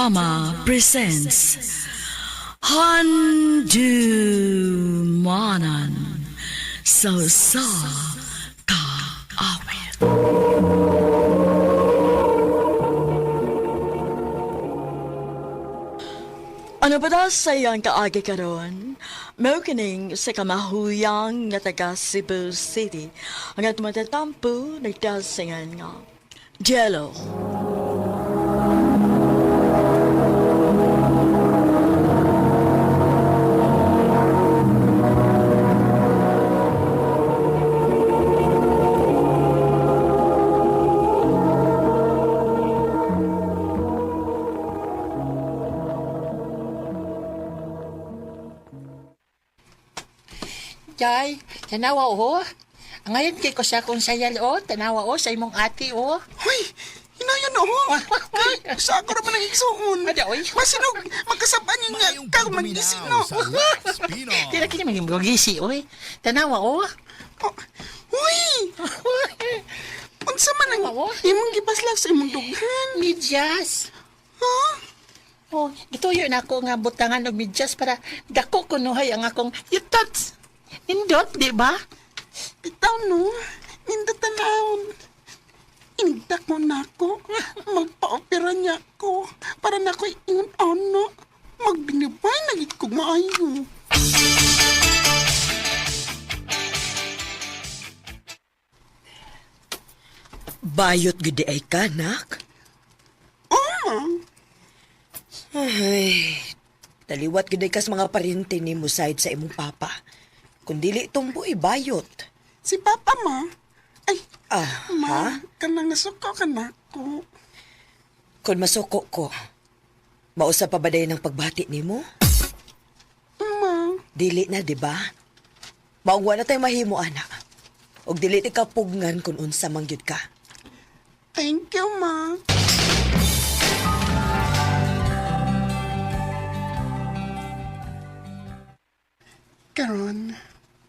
Drama presents Handumanan Sa Kaawit. Ano ba daw sayang kaagi karon? Mao kining sa kamahuyang nga taga Cebu City ang atong matatampo nagdasingan nga Jello. Jay, tanawa o. Ngayon kay ko sa akong sayal o. Tanawa o sa imong ati o. Hoy, hinayan o. Sa ako naman ang igsuon. Ada, oy. Masinog, magkasaban yun nga kag magising no. Tira kini maging gisi oy. Tanawa o. Hoy, unsa man ang imong gipaslag sa imong dughan? Midyas. Ha? Oh, gituyo na ako nga butangan og midyas para dako kunuhay ang akong yutats. Indot, di ba? Bitaw no, nindot tanawon. Indak mo na ako. Magpa-opera niya ako. Para na ako'y ingon ano. Magbinibay na gid kog maayo. Bayot gid ay kanak. Oh, Ay, taliwat gid kas mga parinti ni mo side sa imong papa. Kung dili tumboy bayot. si Papa ma. Ay, Ha? ma, kanang nasuko ka na ako. Kung masuko ko, mausa pa ba dayon ng pagbati nimo? Ma, Dili na, di ba? Maungwa na tayo mahimo, ana. Og dili ti kapugngan kung unsa mangyud ka. thank you ma. Karon,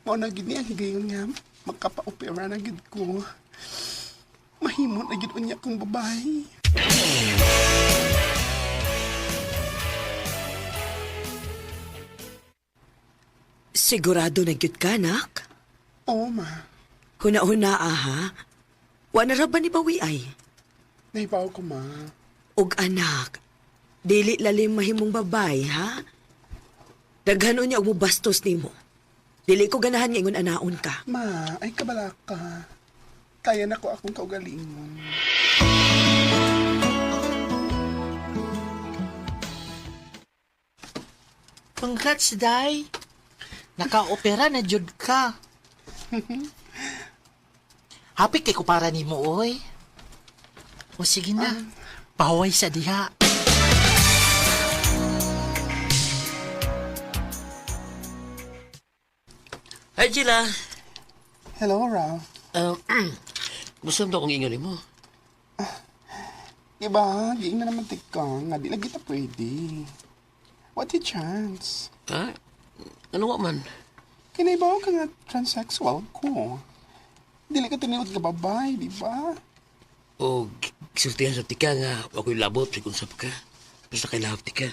mo na gid niya higayon nga magkapa-opera na gid ko. Mahimo na gid unya kong babae. Sigurado na gyud ka, nak? Oo ma, Huna-huna, ha? Wa na ra ba ni bawi ay? naibaw ko ma. Og anak, dili lalim mahimong babay, ha? Daghan unya og mubastos nimo. Dili ko ganahan nga ingon anaon ka. Ma, ay kabala ka. Kaya na ko akong kaugalingon. Congrats, Day. Naka-opera na jud ka. Happy kay ko para nimo oy. O sige na. Paway sa diha. Hi, Gila. Hello, Ralph. Gusto mo akong ingon mo? Iba, giing na naman tika nga di lagi ta pwede. What a chance. Ha? Ano nga man? Kinaibaw ka nga transsexual ko. Dili ka tiniwag ka babay, di ba? O sultihan sa tika nga ako'y labot sa kung sap ka. Basta kay lahap tika.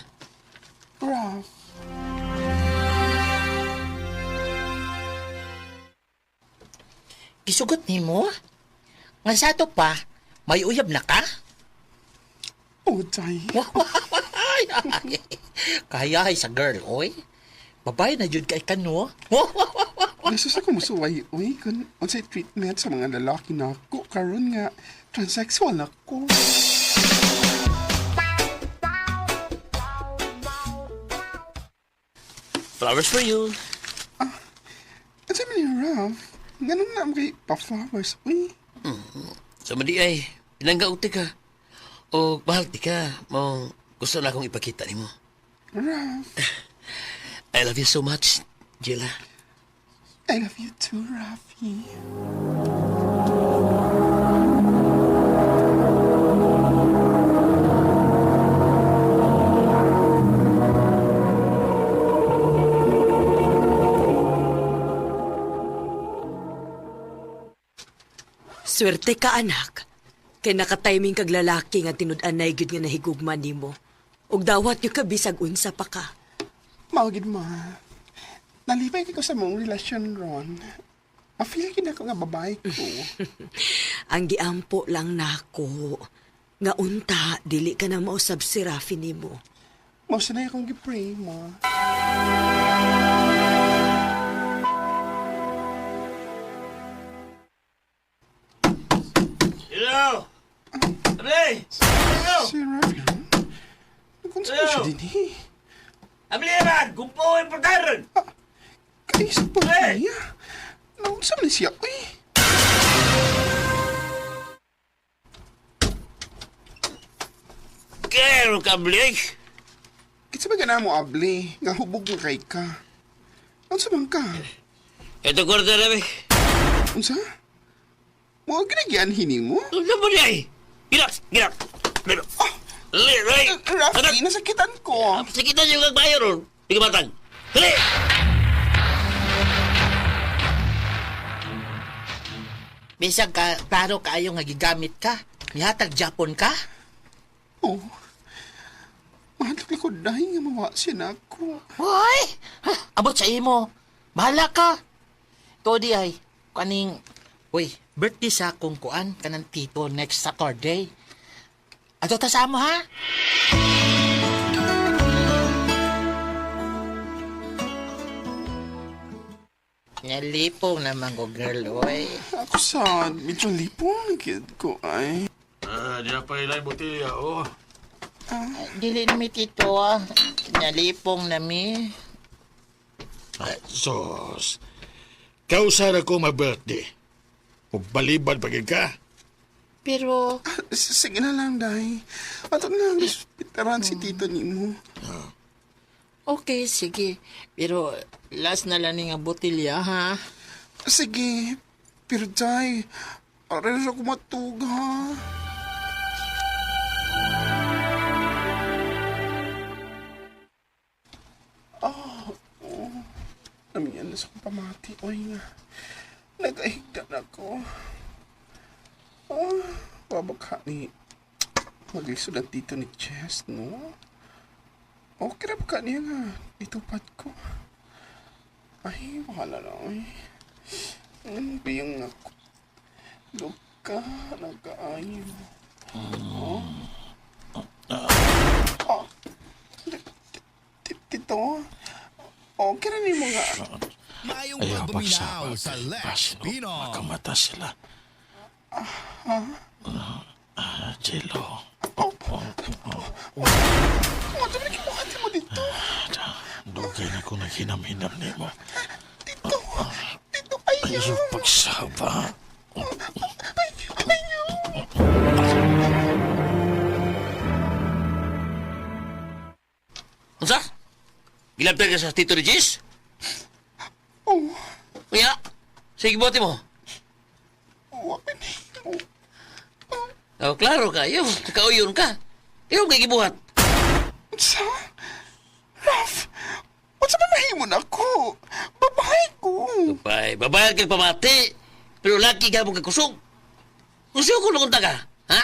Ralph, Gisugot nimo? Nga sa to pa, may uyab na ka? oh, Day. Kaya ay sa girl, oy. Babae na jud kay kano. Nasa ko musuway, uy, kung unsay treatment sa mga lalaki na ako, karon nga transsexual na ako. Flowers for you. At sabi niya, Ralph, ganun na kay pa-flowers, uy. Sa madi ay, pinanggaw tika. O mahal tika. Mo gusto na akong ipakita ni mo. Ralph, I love you so much, Gila. I love you too, Rafi. Swerte ka, anak. Kay nakatiming kag lalaki nga tinud-anay gyud nga nahigugma nimo. ug dawat yu ka bisag unsa pa ka. Maugid ma. Nalipay ko sa mong relasyon ron. Ma-feel ko nga babae ko. Ang giampo lang nako nga unta dili ka na mausab si Rafi nimo. Mao na akong gipray ma. Hello! Abli! Hello! Si Rafi ron? Kung saan siya din eh? Abli man! Gumpo ang pagkaroon! Kaisip pa Hey! niya. Naunsa man siya eh. Kero ka, Abli! Kitsa ba gana mo, Abli? Nga hubog na kay ka. Unsa man ka? Ito kwarta na, Abli. Unsa? Mo ginagyan hining mo? Ano ba niya eh? Ginak! Ginak! Ginak! Ray! Rafi, nasakitan ko. Sakitan yung kagbayo ron. Hindi ka matang. Dali! Bisag ka, klaro kaayo nga gigamit ka. Nihatag Japon ka? Oh. Mahal ko dahil nga mawa siya na ako. Hoy! Abot sa imo. Bahala ka. To di ay, kaning, uy, birthday sa akong kuan, kanang tito next Saturday. Ato ta sa amo, ha? Nalipong naman ko, girl, oy. Ako sa medyo lipong kid ko ay. Di na pa ilang botilya, oh. Dili na mi tito, ah. Nalipong na mi. Ay, sos. Kausan ako mag-birthday. O balibad pagin ka. Pero, Sige na lang, Day. Ato na lang hospitalan si tito ni mo. okay, sige. Pero, last na lang ni nga botilya, ha? Sige. Pero, Day, aral ako matug, ha? Namiyan na sa kong pamati. Oy nga. Nagahigdan ako. Babagha ni mag-isod ang tito ni Chess, no? Okay na ba niya nga? Itupad ko. Ay, mahala na, ay. Ano ba yung ako? Luka, nag-aayo. Tito, okay na ni mga... Mayong Ayaw pagbuminaw sa Lex Pino. Makamata sila. Jello. Ano ba nakibuhati mo dito? Dugay na kung naghinam-hinam ni mo. Tito, ayaw. Ayaw pagsaba. Unsa? Gilabtan ka sa Tito ni Jis? Oh, Kaya, sige bote mo. wapin. Oh, klaro ka. Yung, kauyon ka. Yung kay gibuhat. Sa? Raf, what's ba mahimon ako? Babae ko. Babayad kang pamati. Pero laki ka mong kakusog. Kusog ko nung ka. Ha?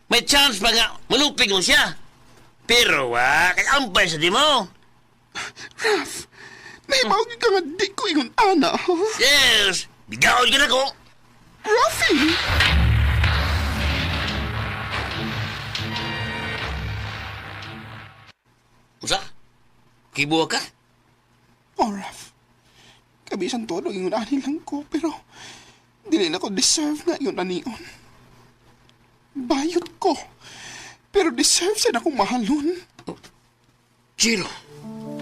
May chance pa nga maluping mo siya. Pero kay ampay sa di mo. Raf, naibawag ka nga di ko ingon ana, ha? Yes, bigaw ka na ko. Rafi! Usa? Kibuha ka? Oh, Raf. Kabisan todo ingon ani lang ko, pero dili na ko deserve na ingon anion. Bayot ko. Pero deserve siya na akong mahalon. Jiro.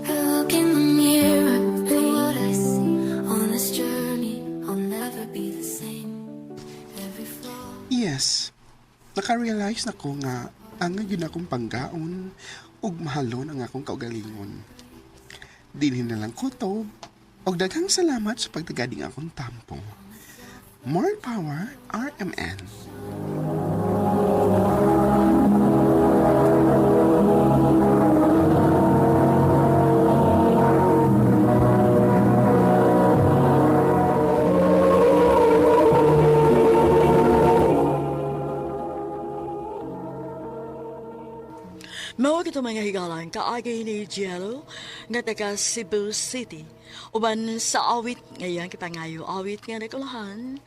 Look in the mirror, what I see on this journey, I'll never be the same. Every flaw. Yes. Naka-realize na ko nga ang yun akong panggaon ug mahalon ang akong kaugalingon. Dinhin na lang ko to og daghang salamat sa pagtagading akong tampo. More power, RMN. Mao kita mga higalan kaagay ni Jello nga taga Cebu City. Uban sa awit ngayon kipangayo awit nga nagulahan,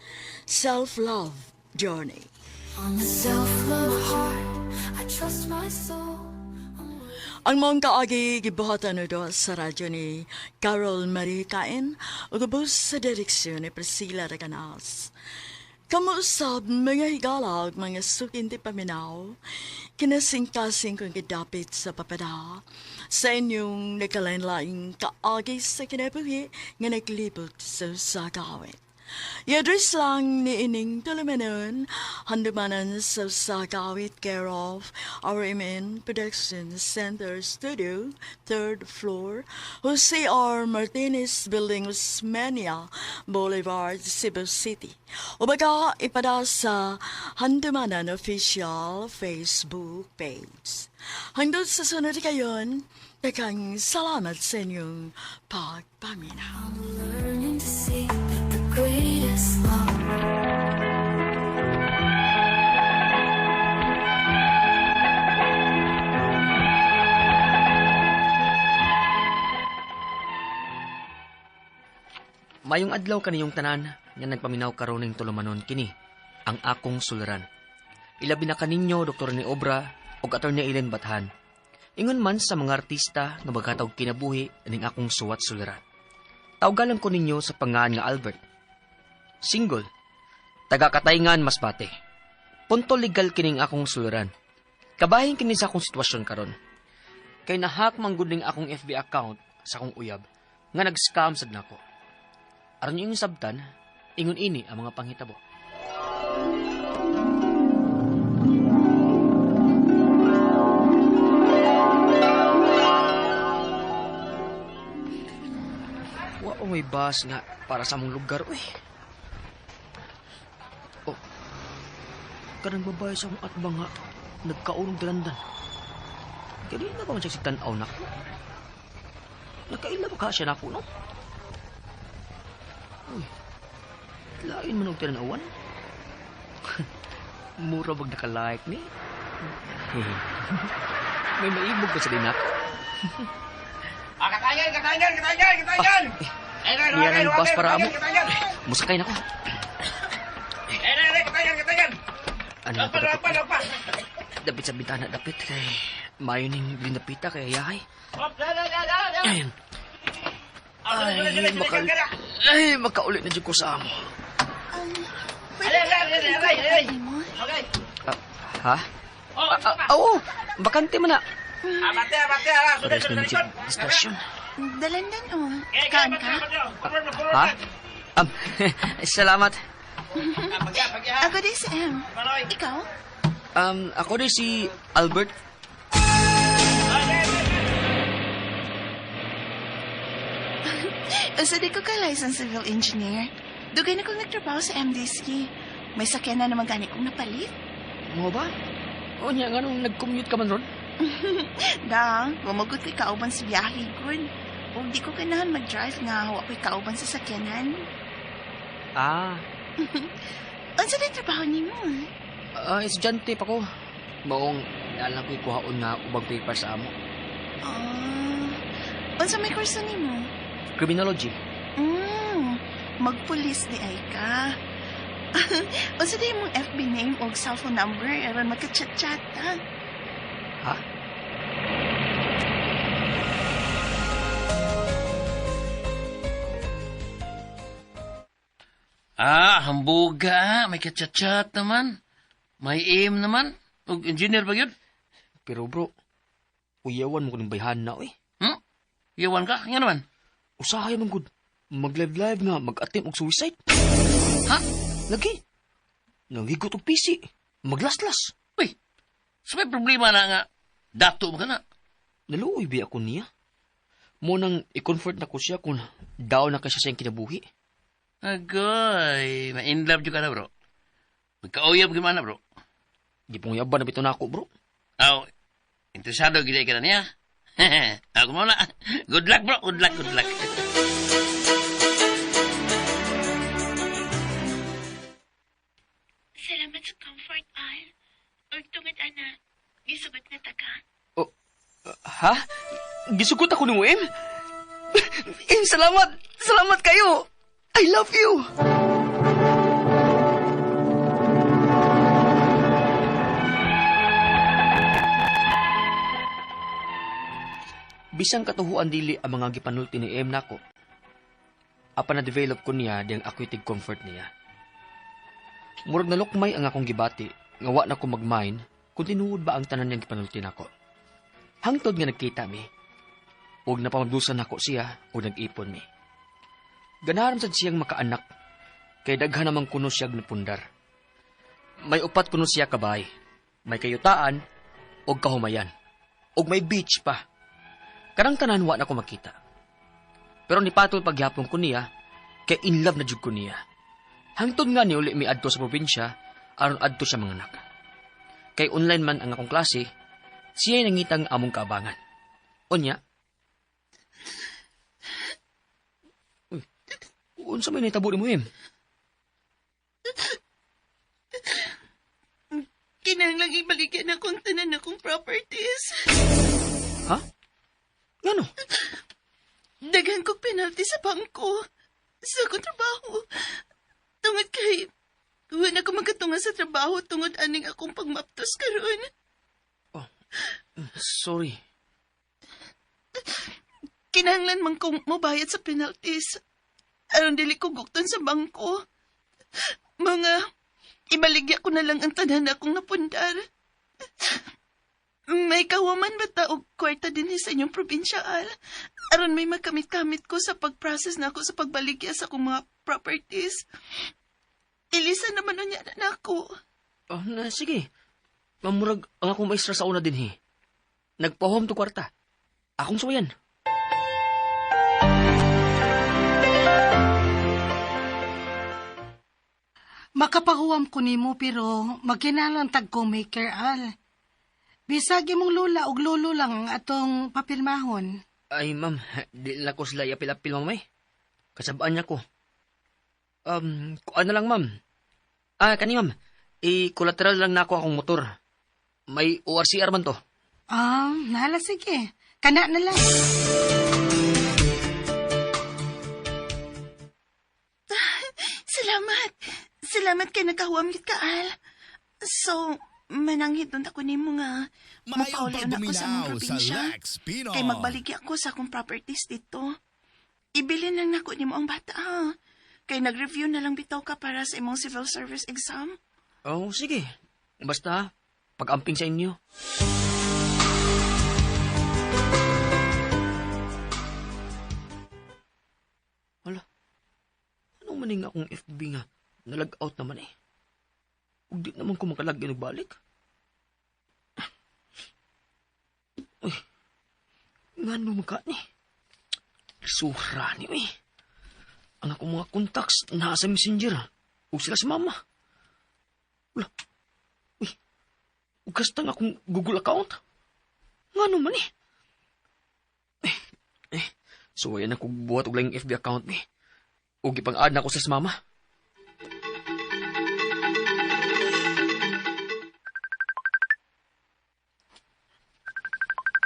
Self-Love Journey. On the self-love heart, I trust my soul. Ang mong kaagi gibuhatan do sa radyo ni Carol Marie Cain o gabos sa direksyon ni Priscilla Raganas. Kamusab mga higalag, mga sukinti paminaw, kinasing-kasing kong gidapit sa papada sa inyong nagkalain-laing kaagi sa kinabuhi nga naglibot sa sagawit. I-address lang ni Ining Tulumanon, handumanan sa Sagawit care of RMN Production Center Studio, 3rd floor, Jose R. Martinez Building, Osmeña Boulevard, Cebu City. O baga ipada sa handumanan official Facebook page. Hanggang sa sunod kayon, takang salamat sa inyong pagpaminaw. Learning to see the greatest love. Mayong adlaw kaniyong tanan nga nagpaminaw karon ning tulumanon kini ang akong suliran. Ilabi na kaninyo Dr. ni Obra ug Attorney Ellen Bathan. Ingon man sa mga artista nga magkataog kinabuhi ning akong suwat suliran. Tawgalan ko ninyo sa pangalan nga Albert. Single. Taga-Katayngan, Masbate. Punto legal kining akong suliran. Kabahin kini sa akong sitwasyon karon. Kay nahack man gud ning akong FB account sa akong uyab nga nag-scam sad nako. Aron yung sabtan, ingon ini ang mga panghitabo. Wa may bus nga para sa among lugar, uy. Oh, kanang babae sa akong atbang nga nagkaulong dalandan. Kaya na ba man siya si tanaw na ko? Nakaila ba ka siya na ko, no? Uy, lain man og tinanawan. Mura bag naka-like ni. May maibog ba sa dinak? Katayan! Niyan ang bus para amo. Musakay na ko. Katayan! Ano na pa? Dapit sa bintana, dapit. Kay mayo ning linapita kay yahay. Ayun. Makaulit na dyan ko sa amo. Ha? Oo, bakante mo na. Pares na nagsit distasyon. Dalandan o. Kaan ka? Ha? Salamat. Ako din si Em. Ikaw? Ako din si Albert. Usa di ko ka-license civil engineer. Dugay na kong nagtrabaho sa MDC. May sakyan na naman gani kong napalit. Mo ba? O niya, nga nung nag-commute ka man ron? Dang, gumagot ko'y kauban sa biyahe, good. O di ko ganahan mag-drive nga hawa ko'y kauban sa sakyanan. Unsa di trabaho ni mo? Estudyante pa ko. Maong, alam ko'y kuhaon nga ubang paper sa amo. Unsa may kurso ni mo? Criminology. Magpulis di ay ka. Unsa di mong FB name o cellphone number aron magka-chat-chat, ha? Ha? Hambuga. May kachat-chat naman. May aim naman. O engineer ba yun? Pero bro, uyawan mo ko ng bayhan na, eh. Iyawan ka? Nga naman. Usahay man gud. Mag-live-live nga, mag-attempt og suicide. Ha? Lagi. Nanghigot og PC. Maglaslas. Uy, so may problema na nga. Dato mo ka na. Naluoy ba ako niya? Mo nang i-comfort na ko siya kung daw na ka siya sa iyang kinabuhi. Agoy, ma-inlove ka na, bro. Magkauyab gimana, bro. Di pong yaban na bito na ako, bro. Interesado gila ka na niya. Ako muna. Good luck, bro. Good luck. Salamat sa comfort, Al. Ug tungod ana, gisugot na taga. Ha? Gisugot ako nung Em? Em, salamat! Salamat kayo! I love you! Bisang katuhuan dili ang mga gipanulti ni Em nako. Apa na-develop ko niya diyang aquatic comfort niya. Murag nalukmay ang akong gibati, nga wa na ko mag-mind kung tinuod ba ang tanan niyang gipanulti nako. Hangtod nga nagkita mi, ug napamadusan nako siya ug nag-ipon mi. Ganahan sad siyang makaanak, kay daghan namang kuno siya napundar. May upat kuno siya kabay, may kayutaan ug kahumayan, ug may beach pa. Karang tanan wa na ko makita. Pero nipatol paghapon ko niya, kay in love na jud ko niya. Hangtod nga ni uli mi adto sa probinsya, aron adto siya mga anak. Kay online man ang akong klase, siya'y nangitang among kaabangan. Unya, uy, unsa may naitabo mo, Em? Kinahanglang ibaligyan akong tanan akong properties. Ha? Ngano? Daghan kong penalty sa bangko. Sa akong trabaho. Tungod kay... Huwag ako magkatunga sa trabaho tungod aning akong pagmaptos karon. Oh, sorry. Kinahanglan man kong mabayad sa penalties. Aron dili ko gukton sa bangko. Mga... Ibaligya ko na lang ang tanan akong napundar. May kawaman ba taog kwarta din sa inyong probinsyal? Aron may makamit-kamit ko sa pag-process na ako sa pagbaligya sa akong mga properties. Ilisa naman nun yan na ako. Oh, na, sige. Mamurag ang akong maestra sa una din, he. Nagpahom to kwarta. Akong suwayan. Makapahuwam ko nimo pero magkinalang tag ko maker al. Bisag imong lula og lolo lang ang atong papilmahon. Ay, ma'am, di lang ko sila yapil-apil, mamay. Kasabaan niya ko. Kuan na lang, ma'am. Kani, ma'am. I-collateral lang na ako akong motor. May ORCR man to. Nala sige. Kana na lang. Salamat. Salamat kay nakahuamit ka, Al. So, mananghid nun ako nimo nga Mayong mapauli na ako sa among pagbuminaw sa probinsya. Lex Pinoy. Kay magbaligya ako sa akong properties dito. Ibilin lang nako nimo ang bata, ha? Kay nag-review na lang bitaw ka para sa imong civil service exam. Oh, sige. Basta, pag-amping sa inyo. Hala, anong maning akong FB nga? Nalag-out naman eh. Huwag di naman ko makalagyan og balik. Uy, nga nung maka ni. Sura ni, uy. Ang akong mga contacts nasa messenger. O sila sa mama. Wala. Uy, ugastang akong Google account. Nga naman eh. So ayan ako buhat og lang FB account ni. O gipang-add na ako sa mama.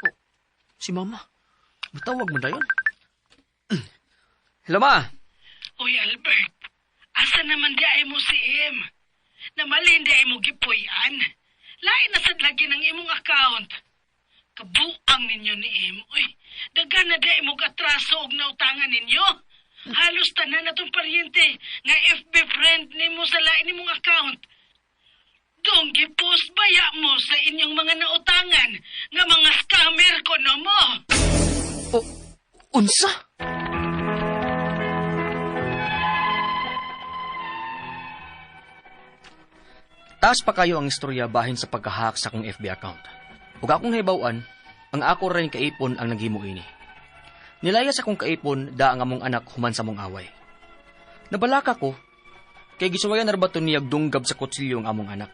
Oh, si mama. Matawag mo na yun. Hello, ma. Uy, Albert. Asa naman di ay mo si Em? Namalin di ay mo gipuyan. Lain na sad lagi ng imong account. Kabuang ninyo ni Em. Uy, daghan na di ay mo katraso og nautangan ninyo. Halos tanan na tong paryente nga FB friend nimo sa lain nimong account. Dong gipost baya mo sa inyong mga nautangan nga mga scammer ko no mo. Oh, unsa? Taas pa kayo ang istorya bahin sa pagkahak sa akong FB account. Ug akong nahibawan, ang ako rin kaipon ang naghimo ini. Nilayas akong kaipon da ang among anak human sa mong away. Nabalaka ko, kay gisuwayan na bato niyag dunggab sa kutsilyo ang among anak.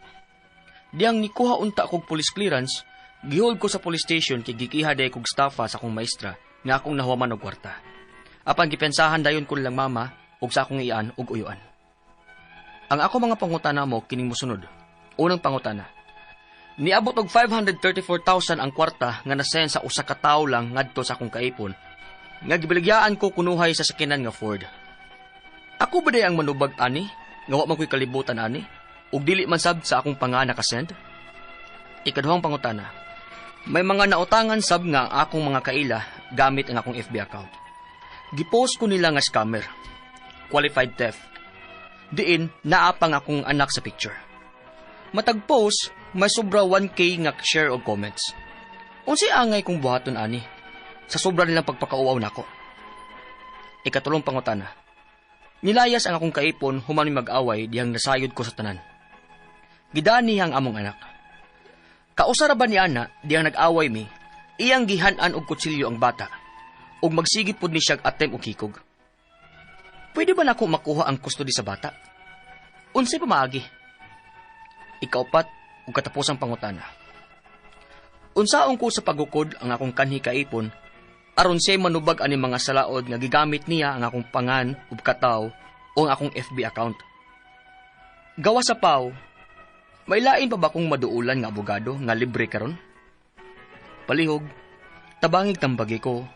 Diyang nikuha unta kog police clearance, gihold ko sa police station kay gikiha day kog staffa sa akong maestra nga akong nahuwaman og kwarta. Apan gipensahan dayon ko lang mama ug sa akong iyan ug uyuan. Ang ako mga pangutana mo kining mosunod. Unang pangutana. Niabot og 534,000 ang kwarta nga nasend sa usa ka tawo lang ngadto sa akong kaipon. Nga gibiligyaan ko kunuhay sa sakinan nga Ford. Ako ba day ang manubag ani? Nga wa man ko'y kalibutan ani? Ug dili man sab sa akong panga nakasend? Ikaduhang pangutana. May mga nautangan sab nga ang akong mga kaila gamit ang akong FB account. Gipost ko nila nga scammer. Qualified theft. Diin naapang akong anak sa picture. Matag post, may sobra 1K nga share o comments. Unsay angay kong buhaton ani? Sa sobra nilang pagpakauaw nako. Ikatulong pangutana. Nilayas ang akong kaipon human mag-away diyang nasayod ko sa tanan. Gidani ang among anak. Kausara ba ni ana diyang nag-away mi, iyang gihanan og kutsilyo ang bata ug magsigit pud ni siya attempt og hikog. Pwede ba nako makuha ang custody sa bata? Unsay pamaagi? Ikaupat ug katapusang pangutana. Unsaon ko sa pagukod ang akong kanhi kaipon aron siya manubag ani mga salaod nga gigamit niya ang akong pangan ug kataw o ang akong FB account. Gawa sa paw, may lain pa ba kong maduulan nga abogado nga libre karon? Palihog, tabangig tambagi ko,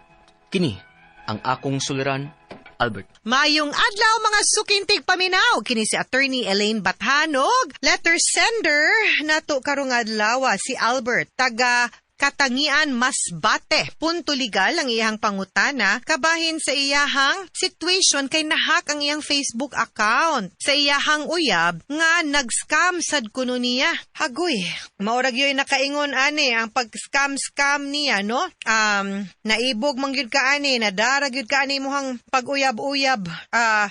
kini ang akong suliran, Albert. Mayong adlaw mga sukintig paminaw, kini si Attorney Elaine Bathanog, letter sender nato karong adlaw si Albert, taga Katangian Masbate. Punto legal ang iyang pangutana kabahin sa iyahang situation kay nahak ang iyang Facebook account. Sa iyahang uyab nga nag-scam sad kuno niya. Hagoy, maurag yoy nakaingon ani ang pag-scam niya, no? Naibog man gyud ka ani, nadarag gyud ka ani imong pag-uyab-uyab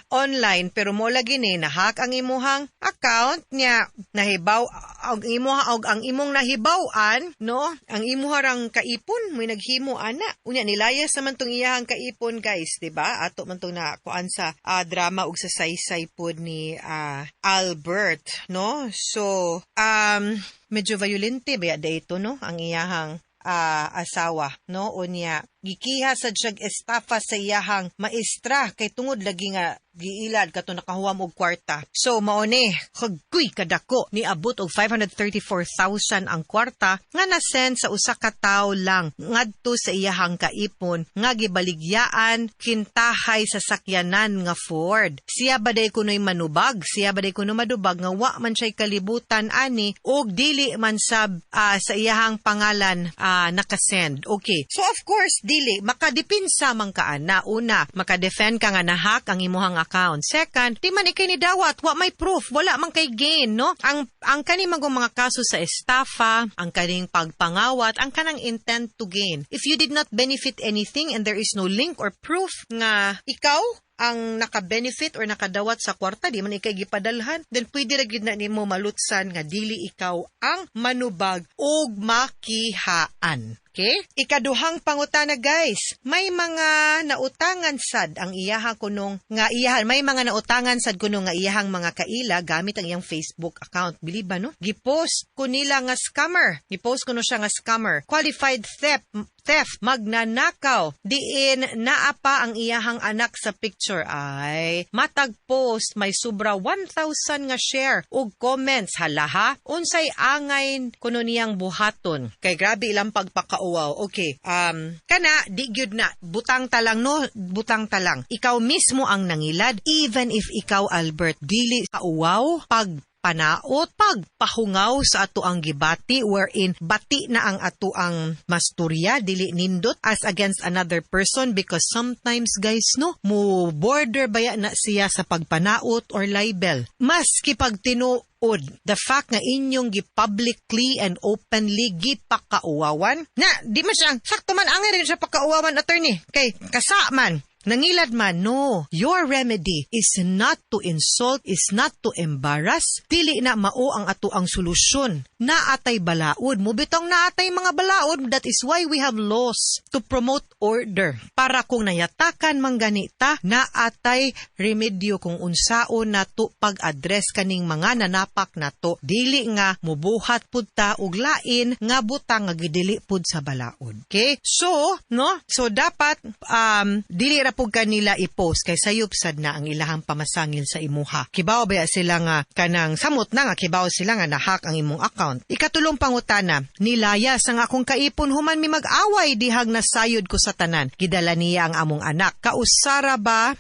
online pero mo lagi ni nahak ang imong account niya, nahibaw ang imong nahibaw-an, no? Ang imuharang kaipon, may naghimo ana. Unya nilayas naman tong iyahang kaipon, guys, 'di ba? Ato man tong nakuan sa drama ug sa saysay pod ni Albert, no? So, medyo violente ba dito, no? Ang iyahang asawa, no? Unya gikiha sad siya estafa sa iyahang maestra kay tungod lagi nga giilad kato nakahuam og kwarta. So mao ni hagkuy kadako ni abot og 534,000 ang kwarta nga nasend sa usa ka tawo lang ngadto sa iyahang kaipon nga gibaligyaan kintahay sa sakyanan nga Ford. Siya baday kunoy manubag, siya baday kuno madubag nga wa man siya kalibutan ani og dili man sab sa iyahang pangalan nakasend. Okay. So of course dili makadepinsa man ka ana. Una, makadefend ka nga nahak ang imuhang account. Second, di man ikay ni dawat, wa may proof, wala man kay gain, no? Ang kaning mga kaso sa estafa, ang kaning pagpangawat, ang kanang intent to gain. If you did not benefit anything and there is no link or proof nga ikaw ang naka-benefit or nakadawat sa kwarta, di man ikay gipadalhan, then pwede ra gyud na nimo malutsan nga dili ikaw ang manubag og makihaan. Okay? Ikaduhang pangutana, guys. May mga nautangan sad ang iyaha kunong nga iyahan. May mga nautangan sad kunong nga iyahang mga kaila gamit ang iyang Facebook account. Believe ba, no? Gipost ko nila nga scammer. Gipost ko no siya nga scammer. Qualified theft, magnanakaw. Diin naapa ang iyahang anak sa picture ay matag post may sobra 1,000 nga share ug comments. Halaha, unsay angay kuno niyang buhaton. Kay grabe ilang pagpakauwaw. Okay. Kana di gyud na butang talang, no? Butang talang. Ikaw mismo ang nangilad even if ikaw, Albert, dili kauwaw panaot, pagpahungaw sa ato ang gibati wherein bati na ang ato ang masturya, dili nindot as against another person because sometimes, guys, no, mo border baya na siya sa pagpanaot or libel. Maski pag the fact nga inyong gi-publicly and openly gipakauwawan, na di man siya, sakto man angay rin siya pakauwawan, attorney, kay kasaman. Nangilad man, no. Your remedy is not to insult, is not to embarrass. Dili na mao ang ato ang solusyon. Naatay balaod. Mubitong naatay mga balaod. That is why we have laws to promote order. Para kung nayatakan man ganita, naatay remedyo kung unsaon nato pag-address kaning mga nanapak nato. Dili nga mubuhat pud ta og lain nga butang nga gidili pud sa balaod. Okay? So, no? So dapat dili ra pug kanila i-post kay sayop sad na ang ilahang pamasangil sa imuha. Kibaw ba sila nga kanang samot na nga kibaw sila nga nahak ang imong account. account. Ikatulong pangutana, nilayas ang akong kaipon human mi mag-away dihang nasayod ko sa tanan. Gidala niya ang among anak. Kausara ba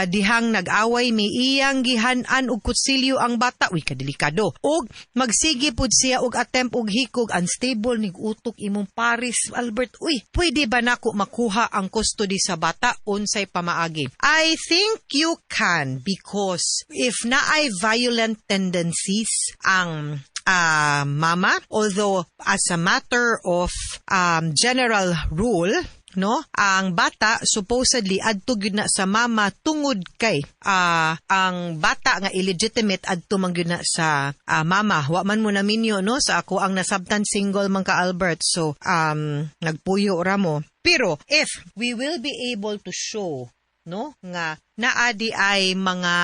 dihang nag-away mi iyang gihanan og kutsilyo ang bata? Uy, kadelikado. Og magsige pud siya og attempt og hikog, unstable nig utok imong paris. Albert, uy, pwede ba nako makuha ang custody sa bata unsay pamaagi? I think you can, because if naay violent tendencies ang mama, although as a matter of general rule, no, ang bata supposedly adto gyud na sa mama tungod kay ang bata nga illegitimate adto man gyud na sa mama. Wa man mo naminyo, no, sa ako ang nasabtan single man ka Albert, so nagpuyo ra mo. Pero if we will be able to show, no, nga naadi ay mga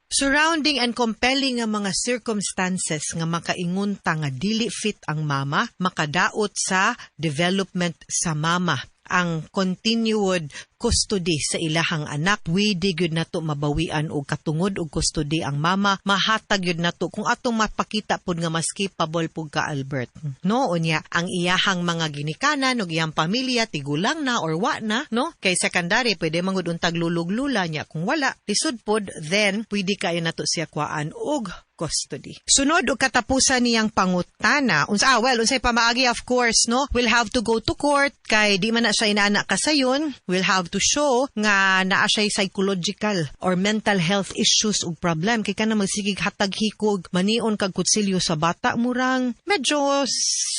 surrounding and compelling nga mga circumstances nga makaingunta nga dili fit ang mama, makadaot sa development sa mama ang continued custody sa ilahang anak, pwede gyud nato mabawian og katungod og custody ang mama, mahatag gyud nato kung atong mapakita pud nga mas capable pud ka Albert. No, unya ang iyahang mga ginikanan ug iyang pamilya tigulang na or wa na, no? Kay secondary pwede mangud untag lulog-lula niya, kung wala lisod pod, then pwede kayo nato siya kuhaan og custody. Sunod og katapusan niyang pangutana, unsay pamaagi, of course, no? We'll have to go to court kay di man na siya inaanak kasayon. We'll have to show nga naa siya psychological or mental health issues ug problem kay kana magsigig hatag hikog manion kag kutsilyo sa bata, murang medyo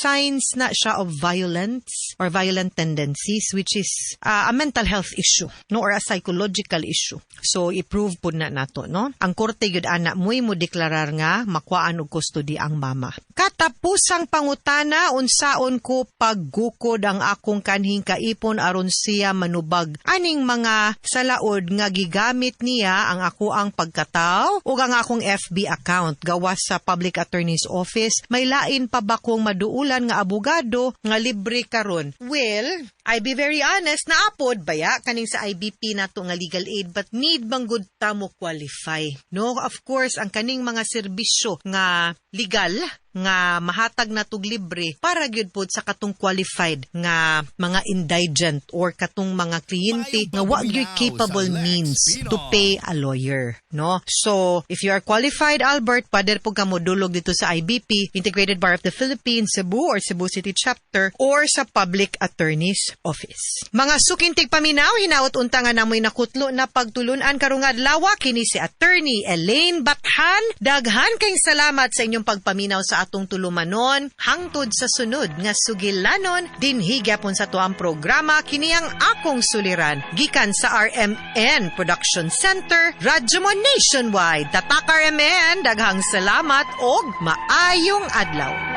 signs na siya of violence or violent tendencies, which is a mental health issue, no, or a psychological issue. So i-prove pud na nato, no? Ang korte gyud ana moy mo deklarar nga makuhaan og custody ang mama. Katapusang pangutana, unsaon ko paggukod ang akong kanhing kaipon aron siya manubag aning mga salaod nga gigamit niya ang ako ang pagkataw ug ang akong FB account gawas sa Public Attorney's Office. May lain pa ba kong maduulan nga abogado nga libre karon? Well, I be very honest, naapod baya kaning sa IBP nato nga legal aid, but need bang good ta mo qualify? No, of course, ang kaning mga serbisyo nga legal nga mahatag na tug libre para gyud pod sa katong qualified nga mga indigent or katong mga kliyente nga wa gyud capable means to pay a lawyer, no? So if you are qualified, Albert, pader po ka modulog dito sa IBP, Integrated Bar of the Philippines, Cebu or Cebu City Chapter, or sa Public Attorney's Office. Mga sukintig paminaw, hinaot unta nga namoy nakutlo na pagtulunan karong adlaw kini si Attorney Elaine Bathan. Daghan kayong salamat sa inyong pagpaminaw sa atong tulumanon hangtod sa sunod nga sugilanon dinhi gyapon sa tuang programa kini ang akong suliran gikan sa RMN Production Center, Radyo Mo Nationwide. Tatak RMN, daghang salamat og maayong adlaw.